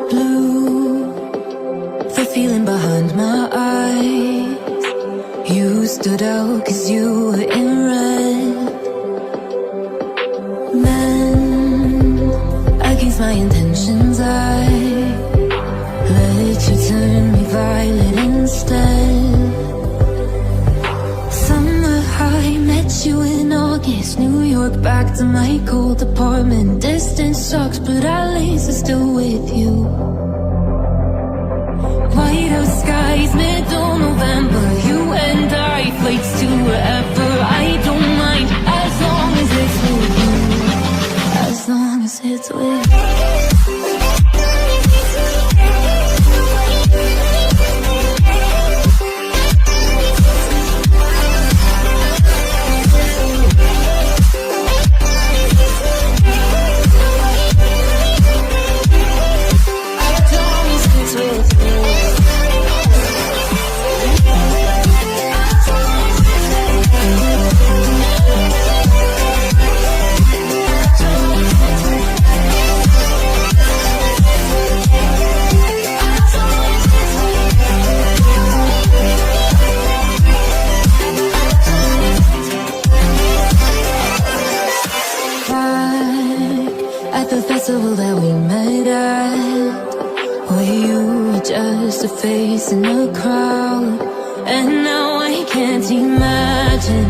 Blue, the feeling behind my eyes. You stood out 'cause you were in red. Men, against my intentions, I let you turn me violet instead. Summer high, met you in August. New York, back to my cold apartment. Distance sucks, but at least I'm still with you. White out skies, middle November. You and I, flights to wherever. I don't mind, as long as it's with you. As long as it's with you. At the festival that we met at, where you were just a face in a crowd. And now I can't imagine